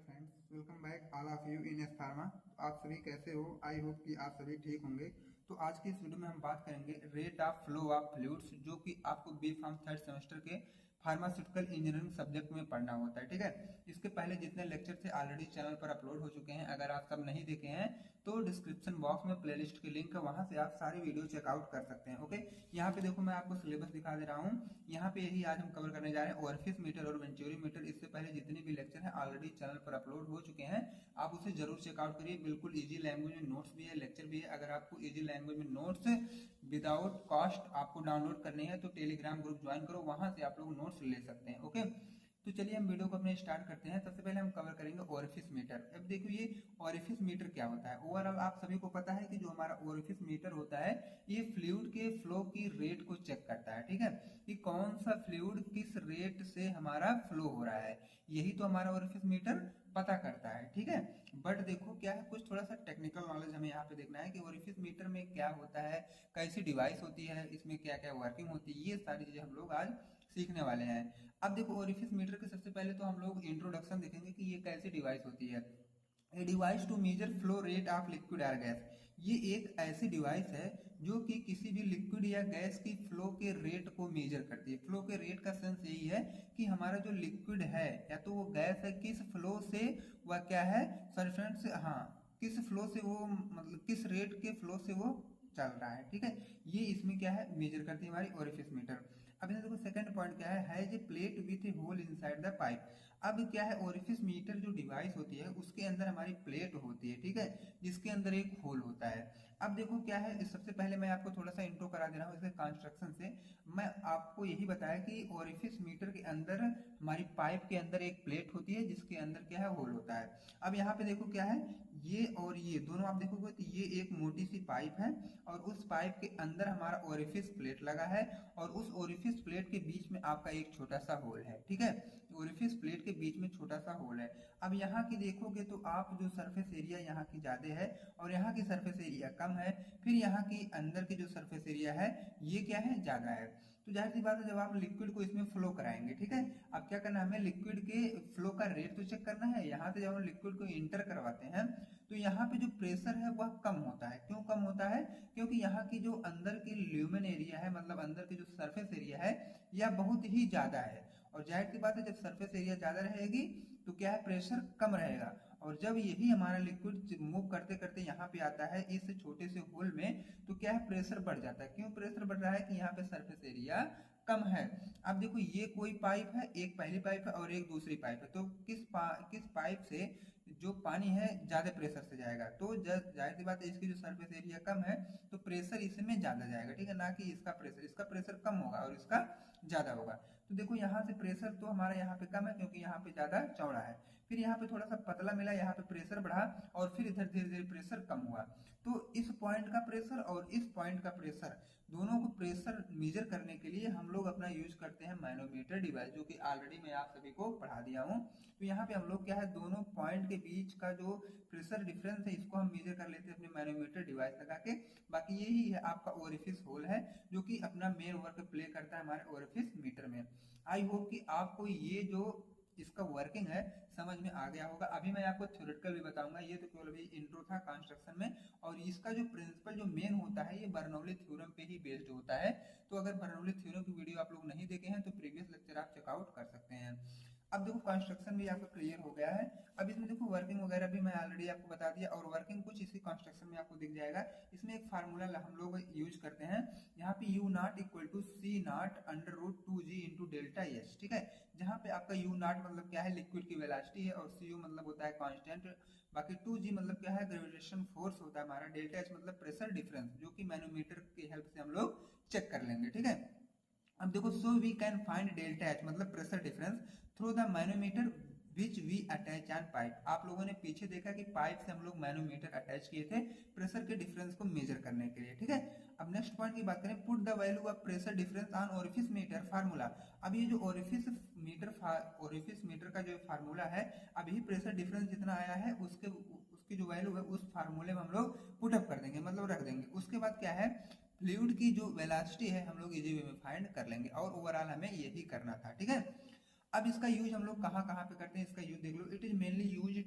Friends, welcome back all of you in S pharma. आप सभी कैसे हो? आई होप कि आप सभी ठीक होंगे। तो आज की इस वीडियो में हम बात करेंगे rate of flow of fluids, जो कि आपको बी फार्म थर्ड सेमेस्टर के फार्मास्यूटिकल इंजीनियरिंग सब्जेक्ट में पढ़ना होता है। ठीक है, इसके पहले जितने लेक्चर थे ऑलरेडी चैनल पर अपलोड हो चुके हैं। अगर आप सब नहीं देखे हैं तो डिस्क्रिप्शन बॉक्स में प्लेलिस्ट की लिंक है, वहां से आप सारी वीडियो चेकआउट कर सकते हैं। ओके, यहाँ पे देखो मैं आपको सिलेबस दिखा दे रहा हूँ। यहाँ पे यही आज हम कवर करने जा रहे हैं, ओरिफिस मीटर और वेंचुरी मीटर। इससे पहले जितने भी लेक्चर हैं ऑलरेडी चैनल पर अपलोड हो चुके हैं, आप उसे जरूर चेकआउट करिए। बिल्कुल इजी लैंग्वेज में नोट्स भी है, लेक्चर भी है। अगर आपको इजी लैंग्वेज में नोट्स विदाउट कॉस्ट आपको डाउनलोड करनी है तो टेलीग्राम ग्रुप ज्वाइन करो, वहां से आप लोग नोट्स ले सकते हैं। ओके, तो चलिए हम वीडियो को अपने स्टार्ट करते हैं। सबसे पहले हम कवर करेंगे ओरिफिस मीटर। अब देखो ये ओरिफिस मीटर क्या होता है। ओवरऑल आप सभी को पता है कि जो हमारा ओरिफिस मीटर होता है ये फ्लूइड के फ्लो की रेट को चेक करता है। ठीक है, कि कौन सा फ्लूइड किस रेट से हमारा फ्लो हो रहा है, यही तो हमारा ओरिफिस मीटर पता करता है। ठीक है, बट देखो क्या है, कुछ थोड़ा सा टेक्निकल नॉलेज हमें यहाँ पे देखना है कि ओरिफिस मीटर में क्या होता है, कैसी डिवाइस होती है, इसमें क्या क्या वर्किंग होती है, ये सारी चीजें हम लोग आज सीखने वाले हैं। अब देखो ओरिफिस मीटर के सबसे पहले तो हम लोग इंट्रोडक्शन देखेंगे कि ये कैसी डिवाइस होती है। A device to measure flow rate of liquid और गैस। ये एक ऐसी डिवाइस है जो कि किसी भी लिक्विड या गैस की फ्लो के रेट को मेजर करती है। फ्लो के रेट का सेंस यही है कि हमारा जो लिक्विड है या तो वो गैस है, किस फ्लो से वह क्या है, सॉरी फ्रेंड्स, हाँ, किस फ्लो से वो, मतलब किस रेट के फ्लो से वो चल रहा है। ठीक है, ये इसमें क्या है, मेजर करती है हमारी ओरिफिस मीटर। अब यहाँ देखो सेकंड पॉइंट क्या है, has a plate with a hole inside the pipe. अब क्या है, ओरिफिस मीटर जो डिवाइस होती है उसके अंदर हमारी प्लेट होती है। ठीक है, जिसके अंदर एक होल होता है। अब देखो क्या है, सबसे पहले मैं आपको थोड़ा सा इंट्रो करा दे रहा हूँ इसके कंस्ट्रक्शन से। मैं आपको यही बताया कि ओरिफिस मीटर के अंदर हमारी पाइप के अंदर एक प्लेट होती है जिसके अंदर क्या है, होल होता है। अब यहाँ पे देखो क्या है, ये और ये दोनों आप देखोगे तो ये एक मोटी सी पाइप है और उस पाइप के अंदर हमारा ओरिफिस प्लेट लगा है और उस ओरिफिस प्लेट के बीच में आपका एक छोटा सा होल है। ठीक है, ओरिफिस प्लेट के बीच में छोटा सा होल है। अब यहाँ की देखोगे तो आप जो सरफेस एरिया यहाँ की ज्यादा है और यहाँ की सरफेस एरिया कम है, फिर यहाँ की अंदर की जो सरफेस एरिया है ये क्या है, ज्यादा है। तो जाहिर सी बात है जब आप लिक्विड को इसमें फ्लो कराएंगे, ठीक है, अब क्या करना है, हमें लिक्विड के फ्लो का रेट तो चेक करना है। यहाँ से जब हम लिक्विड को इंटर करवाते हैं तो यहाँ पे जो प्रेशर है वह कम होता है। क्यों कम होता है? क्योंकि यहाँ की जो अंदर की ल्यूमेन एरिया है, मतलब अंदर की जो सरफेस एरिया है, यह बहुत ही ज्यादा है। और जाहिर सी बात है जब सरफेस एरिया ज्यादा रहेगी तो क्या है, प्रेशर कम रहेगा। और जब यही हमारा लिक्विड मूव करते करते यहाँ पे आता है इस छोटे से होल में, तो क्या है, प्रेशर बढ़ जाता है। क्यों प्रेशर बढ़ रहा है? कि यहाँ पे सरफेस एरिया कम है। अब देखो ये कोई पाइप है, एक पहली पाइप है और एक दूसरी पाइप है, तो किस पाइप से जो पानी है ज्यादा प्रेशर से जाएगा, तो जाहिर सी बात है इसकी जो सरफेस एरिया कम है तो प्रेशर इसमें ज्यादा जाएगा। ठीक है, ना कि इसका प्रेशर कम होगा और इसका ज्यादा होगा। तो देखो यहाँ से प्रेशर तो हमारा यहाँ पे कम है क्योंकि यहाँ पे ज्यादा चौड़ा है, फिर यहाँ पे थोड़ा सा पतला मिला, यहाँ पे प्रेशर बढ़ा और फिर इधर धीरे धीरे प्रेशर कम हुआ। तो इस पॉइंट का प्रेशर और इस पॉइंट का प्रेशर, दोनों को प्रेशर मेजर करने के लिए हम लोग अपना यूज करते हैं मैनोमीटर डिवाइस, जो कि ऑलरेडी मैं आप सभी को पढ़ा दिया हूँ। तो यहाँ पे हम लोग क्या है, दोनों पॉइंट के बीच का जो प्रेशर डिफरेंस है इसको हम मेजर कर लेते हैं अपने मैनोमीटर डिवाइस लगा के। बाकी यही है आपका ओरिफिस होल है जो कि अपना मेन वर्क प्ले करता है हमारे ओरिफिस मीटर में। आई होप कि आपको ये जो इसका वर्किंग है समझ में आ गया होगा। अभी मैं आपको थ्योरेटिकल भी बताऊंगा, ये तो केवल अभी इंट्रो था कंस्ट्रक्शन में। और इसका जो प्रिंसिपल जो मेन होता है ये बर्नौली थ्योरम पे ही बेस्ड होता है। तो अगर बर्नौली थ्योरम की वीडियो आप लोग नहीं देखे हैं तो प्रीवियस लेक्चर आप चेकआउट कर सकते हैं। अब देखो कंस्ट्रक्शन भी आपका क्लियर हो गया है। अब इसमें देखो वर्किंग वगैरह भी मैं ऑलरेडी आपको बता दिया और वर्किंग कुछ इसी कंस्ट्रक्शन में आपको दिख जाएगा। इसमें एक फार्मूला हम लोग यूज करते हैं, यहाँ पे u naught equal to c naught under root 2g into delta s. ठीक है, जहाँ पे आपका यू नॉट मतलब क्या है, लिक्विड की वेलोसिटी है, और सी यू मतलब होता है कांस्टेंट, बाकी 2g मतलब क्या है, ग्रेविटेशन फोर्स होता है हमारा, डेल्टा एच मतलब प्रेशर डिफरेंस, जो कि मैनोमीटर की हेल्प से हम लोग चेक कर लेंगे। ठीक है, अब देखो so we can find delta H मतलब pressure difference through the manometer which we attach on pipe. आप लोगों ने पीछे देखा कि पाइप से हम लोग मैनोमीटर अटैच किए थे प्रेशर के डिफरेंस को मेजर करने के लिए। ठीक है, अब नेक्स्ट पॉइंट की बात करें, put the value of pressure difference on orifice meter formula. अब ये जो ओरिफिस मीटर का जो फार्मूला है, अभी प्रेशर डिफरेंस जितना आया है उसकी जो वैल्यू है उस फार्मूले में हम लोग पुटअप कर देंगे, मतलब रख देंगे। उसके बाद क्या है, फ्लूइड की जो वेलोसिटी है हम लोग इजी वे में फाइंड कर लेंगे, और ओवरऑल हमें यही करना था। ठीक है, अब इसका यूज हम लोग कहाँ कहाँ पे करते हैं, इसका यूज देख लो। It is mainly use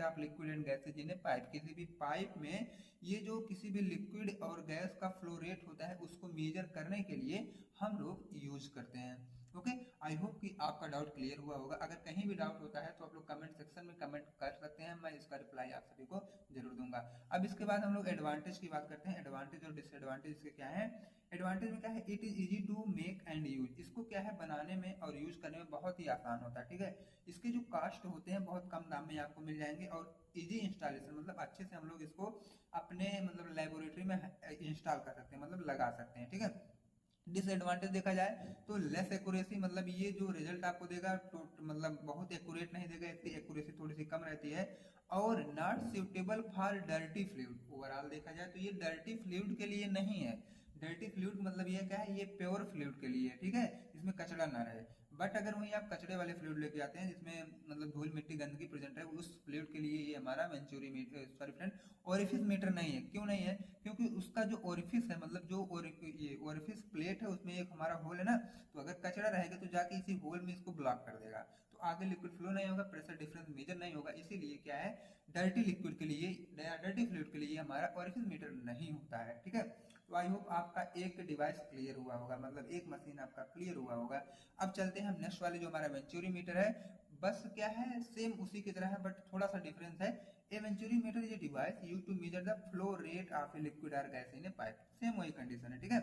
of liquid and gases in a pipe, किसी भी पाइप में ये जो किसी भी लिक्विड और गैस का फ्लो रेट होता है उसको मेजर करने के लिए हम लोग यूज करते हैं। ओके, आई होप कि आपका डाउट क्लियर हुआ होगा। अगर कहीं भी डाउट होता है तो आप लोग कमेंट सेक्शन में कमेंट कर सकते हैं, मैं इसका रिप्लाई आप सभी को जरूर दूंगा। अब इसके बाद हम लोग एडवांटेज की बात करते हैं। एडवांटेज और डिसएडवांटेज इसके क्या है। एडवांटेज में क्या है, it is easy to make and use, इसको क्या है बनाने में और यूज करने में बहुत ही आसान होता है। ठीक है, इसके जो कास्ट होते हैं बहुत कम दाम में आपको मिल जाएंगे और इजी इंस्टॉलेशन, मतलब अच्छे से हम लोग इसको अपने मतलब लेबोरेटरी में इंस्टॉल कर सकते हैं, मतलब लगा सकते हैं। ठीक है, डिसएडवांटेज देखा जाए तो लेस एक्यूरेसी, मतलब ये जो रिजल्ट आपको देगा तो मतलब बहुत एक्यूरेट नहीं देगा, इसकी एक्यूरेसी थोड़ी सी कम रहती है। और not suitable for dirty fluid, overall देखा जाए तो ये डर्टी फ्लूइड के लिए नहीं है। डर्टी फ्लूइड मतलब ये क्या है, ये प्योर फ्लूइड के लिए है। ठीक है, इसमें कचरा ना रहे। बट अगर वहीं आप कचरे वाले फ्लूइड लेके आते हैं जिसमें मतलब धूल मिट्टी गंदगी प्रेजेंट है, उस फ्लूइड के लिए ये हमारा venturi meter, sorry friend, orifice meter नहीं है। क्यों नहीं है, क्योंकि उसका जो ओरिफिस है, मतलब जो ये ओरिफिस प्लेट है उसमें एक हमारा होल है ना, तो अगर कचरा रहेगा तो जाके इसी होल में इसको ब्लॉक कर देगा, तो आगे लिक्विड फ्लो नहीं होगा, प्रेशर डिफरेंस मेजर नहीं होगा। इसीलिए क्या है, डर्टी लिक्विड के लिए, डर्टी फ्लूइड के लिए हमारा ओरिफिस मीटर नहीं होता है। ठीक है, तो आई होप आपका एक डिवाइस क्लियर हुआ होगा, मतलब एक मशीन आपका क्लियर हुआ होगा। अब चलते हैं हम नेक्स्ट वाले जो हमारा वेंचुरी मीटर है। बस क्या है, सेम उसी की तरह है बट थोड़ा सा डिफरेंस है। A venturi meter is a device used to measure the flow rate of a liquid और gas in a pipe. Same वही कंडीशन है। ठीक है,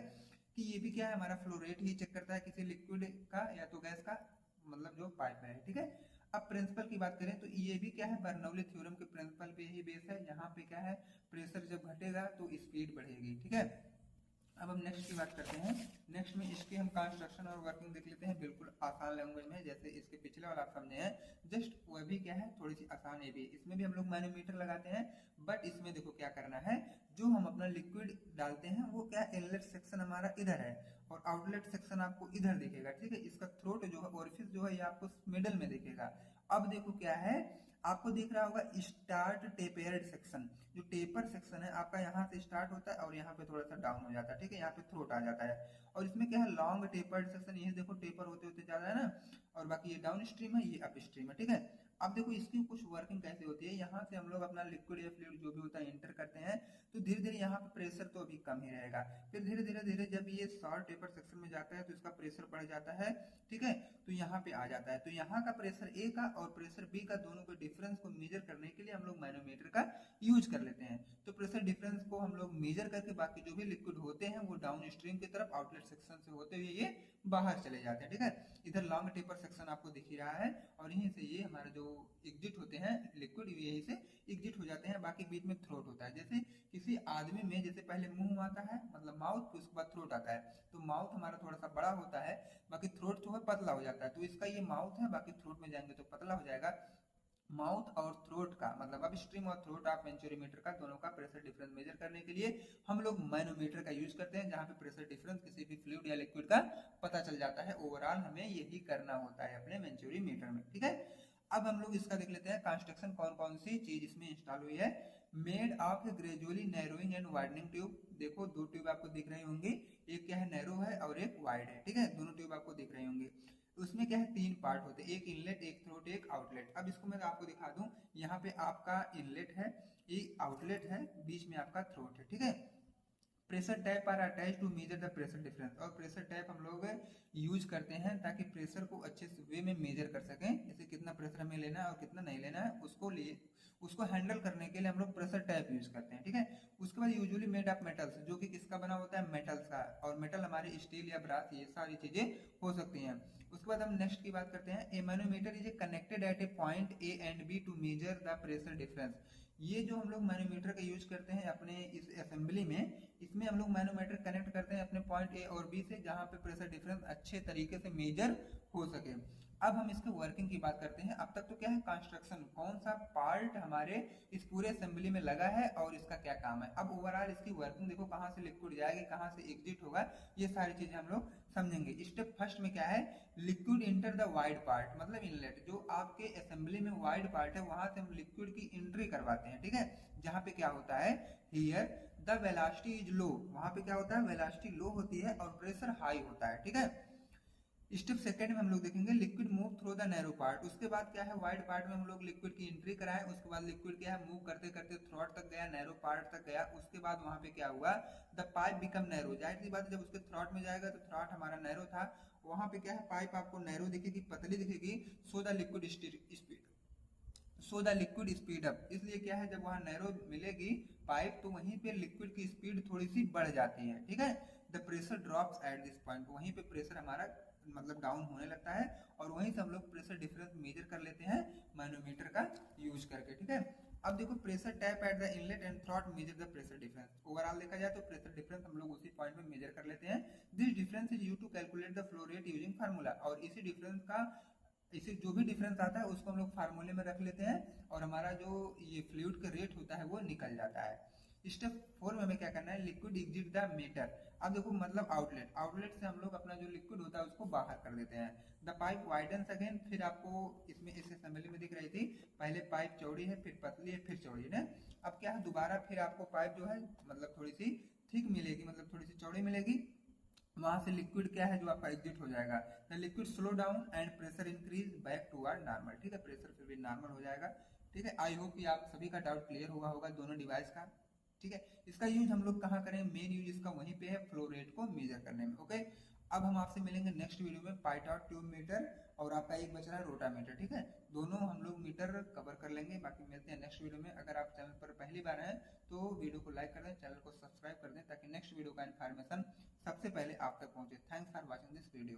कि ये भी क्या है, हमारा फ्लो रेट ही चेक करता है किसी लिक्विड का या तो गैस का, मतलब जो पाइप में है। ठीक है, अब प्रिंसिपल की बात करें तो ये भी क्या है, बर्नौली थ्योरम के प्रिंसिपल पे ही बेस है। यहाँ पे क्या है, प्रेशर जब घटेगा तो स्पीड बढ़ेगी। ठीक है, अब हम नेक्स्ट की बात करते हैं। नेक्स्ट में इसके हम कंस्ट्रक्शन और वर्किंग देख लेते हैं, बिल्कुल आसान लैंग्वेज में, जैसे इसके पिछले वाला आप समझे हैं, जस्ट वह भी क्या है थोड़ी सी आसान है भी। इसमें भी हम लोग मैनोमीटर लगाते हैं, बट इसमें देखो क्या करना है, जो हम अपना लिक्विड डालते हैं वो क्या, इनलेट सेक्शन हमारा इधर है और आउटलेट सेक्शन आपको इधर दिखेगा। ठीक है, इसका थ्रोट जो है, ओरिफिस जो है, ये आपको मिडल में दिखेगा। अब देखो क्या है, आपको दिख रहा होगा स्टार्ट टेपर्ड सेक्शन, जो टेपर सेक्शन है आपका यहाँ से स्टार्ट होता है और यहाँ पे थोड़ा सा डाउन हो जाता है। ठीक है, यहाँ पे थ्रोट आ जाता है। और इसमें क्या है, लॉन्ग टेपर्ड सेक्शन, ये देखो टेपर होते होते जा रहा है ना, और बाकी ये डाउन स्ट्रीम है, ये अप स्ट्रीम है। ठीक है, अब देखो इसकी कुछ वर्किंग कैसे होती है, यहाँ से हम लोग अपना लिक्विड या फ्लूइड जो भी होता है इंटर करते हैं, तो धीरे धीरे यहाँ पे प्रेशर तो अभी कम ही रहेगा, फिर धीरे धीरे धीरे जब ये शॉर्ट टेपर सेक्शन में जाता है तो इसका प्रेशर बढ़ जाता है। ठीक है, तो यहाँ पे आ जाता है, तो यहाँ का प्रेशर ए का और प्रेशर बी का दोनों के डिफरेंस को मेजर करने के लिए हम लोग मैनोमीटर का यूज कर लेते हैं। तो प्रेशर डिफरेंस को हम लोग मेजर करके बाकी जो भी लिक्विड होते हैं वो डाउन स्ट्रीम की तरफ आउटलेट सेक्शन से होते हुए ये बाहर चले जाते हैं। ठीक है, इधर लॉन्ग टेपर सेक्शन आपको दिख ही रहा है और यहीं से ये हमारे जो एग्जिट होते हैं लिक्विड, यहीं से एग्जिट हो जाते हैं। बाकी बीच में थ्रोट होता है, जैसे किसी आदमी में जैसे पहले मुंह आता है, मतलब माउथ, फिर उसके बाद थ्रोट आता है, तो माउथ हमारा थोड़ा सा बड़ा होता है, बाकी थ्रोट जो है पतला हो जाता है। तो इसका ये माउथ है, बाकी थ्रोट में जाएंगे तो पतला हो जाएगा। माउथ और थ्रोट का मतलब अब स्ट्रीम और थ्रोट ऑफ वेंचुरीमीटर का दोनों का प्रेशर डिफरेंस मेजर करने के लिए हम लोग मैनोमीटर का यूज करते हैं, जहां पे प्रेशर डिफरेंस किसी भी फ्लूइड या लिक्विड का पता चल जाता है। ओवरऑल हमें यही करना होता है अपने वेंचुरीमीटर में। ठीक है, अब हम लोग इसका देख लेते हैं कंस्ट्रक्शन, कौन कौन सी चीज इसमें इंस्टॉल हुई है। Made of gradually narrowing and widening tube, देखो दो ट्यूब आपको दिख रही होंगी, एक क्या है नैरो है और एक वाइड है। ठीक है, दोनों ट्यूब आपको दिख रही होंगी। उसमें क्या है, तीन पार्ट होते हैं, एक इनलेट, एक थ्रोट, एक आउटलेट। अब इसको मैं आपको दिखा दूं, यहाँ पे आपका इनलेट है, ये आउटलेट है, बीच में आपका थ्रोट है। ठीक है, pressure tap are attach to measure the pressure difference, और प्रेशर टैप हम लोग यूज करते हैं ताकि प्रेशर को अच्छे से वे में मेजर कर सकें, जैसे कितना प्रेशर हमें लेना है और कितना नहीं लेना है, उसको हैंडल करने के लिए हम लोग प्रेशर टैप यूज करते हैं। ठीक है, उसके बाद यूजुअली मेड ऑफ मेटल्स, जो कि किसका बना होता है, मेटल्स का, और मेटल हमारे स्टील या ब्रास, ये सारी चीजें हो सकती हैं। उसके बाद हम नेक्स्ट की बात करते हैं, a manometer is connected at a point A and B to measure the pressure difference. ये जो हम लोग मैनोमीटर का यूज करते हैं अपने इस असेंबली में, इसमें हम लोग मैनोमीटर कनेक्ट करते हैं अपने पॉइंट ए और बी से, जहां पे प्रेशर डिफरेंस अच्छे तरीके से मेजर हो सके। अब हम इसके वर्किंग की बात करते हैं। अब तक तो क्या है, कंस्ट्रक्शन, कौन सा पार्ट हमारे इस पूरे असेंबली में लगा है और इसका क्या काम है। अब ओवरऑल इसकी वर्किंग देखो, कहां से लिक्विड जाएगी, कहां से एग्जिट होगा, ये सारी चीजें हम लोग समझेंगे। स्टेप फर्स्ट में क्या है, liquid enter the wide part, मतलब इनलेट, जो आपके असेंबली में वाइड पार्ट है वहां से हम लिक्विड की एंट्री करवाते हैं। ठीक है, जहां पे क्या होता है, here the velocity is low, वहां पे क्या होता है, वेलोसिटी लो होती है और प्रेशर हाई होता है। ठीक है, स्टेप सेकंड में हम लोग देखेंगे liquid move through the narrow part. उसके बाद क्या है, वाइड पार्ट में हम लोग लिक्विड की एंट्री कराए, उसके बाद लिक्विड क्या है मूव करते करते थ्रॉट तक गया, नैरो पार्ट तक गया। उसके बाद वहां पे क्या हुआ, द पाइप बिकम नैरो। जाहिर सी बात है, जब उसके थ्रॉट में जाएगा तो थ्रॉट हमारा नैरो था, वहां पे क्या है पाइप आपको नैरो दिखेगी, पतली दिखेगी। So the liquid speed so the liquid speed up. इसलिए क्या है, जब वहां नैरो मिलेगी पाइप तो वहीं पे लिक्विड की स्पीड थोड़ी सी बढ़ जाती है, ठीक है। The pressure drops at this point, वहीं पे प्रेशर हमारा मतलब डाउन होने लगता है, और वहीं से हम लोग प्रेशर डिफरेंस मेजर कर लेते हैं मैनोमीटर का यूज करके, ठीक है। अब देखो pressure tap at the inlet and throat major the pressure difference. Overall देखा जाए तो प्रेशर डिफरेंस हम लोग उसी पॉइंट में मेजर कर लेते हैं। This difference is use to calculate the flow rate using formula. और इसी डिफरेंस का, इसे जो भी डिफरेंस आता है उसको हम लोग फार्मूले में रख लेते हैं, और हमारा जो ये फ्लूइड का रेट होता है वो निकल जाता है। स्टेप 4 में हमें क्या करना है, लिक्विड एग्जिट द मीटर। अब देखो मतलब आउटलेट, आउटलेट से हम लोग अपना जो लिक्विड होता है उसको बाहर कर देते हैं। द पाइप वाइडन्स अगेन, फिर आपको इसमें इस असेंबली में दिख रही थी, पहले पाइप चौड़ी है, फिर पतली है, फिर चौड़ी है। अब क्या है, दोबारा फिर आपको पाइप जो है मतलब थोड़ी सी थिक मिलेगी, मतलब थोड़ी सी चौड़ी मिलेगी। वहां से लिक्विड क्या है जो आपका एग्जिट हो जाएगा। The liquid slow down and pressure increase back toward normal, ठीक है, प्रेशर फिर भी नॉर्मल हो जाएगा, ठीक है। आई होप कि आप सभी का डाउट क्लियर हुआ होगा दोनों डिवाइस का, ठीक है। इसका यूज हम लोग कहाँ करें, मेन यूज इसका वहीं पे है, फ्लो रेट को मेजर करने में, ओके। अब हम आपसे मिलेंगे नेक्स्ट वीडियो में पाइटॉट ट्यूब मीटर, और आपका एक बच रहा है रोटामीटर, ठीक है। दोनों हम लोग मीटर कवर कर लेंगे। बाकी मिलते हैं नेक्स्ट वीडियो में। अगर आप चैनल पर पहली बार हैं तो वीडियो को लाइक कर दें, चैनल को सब्सक्राइब कर दें, ताकि नेक्स्ट वीडियो का इन्फॉर्मेशन सबसे पहले आप तक पहुंचे। Thanks for watching this video.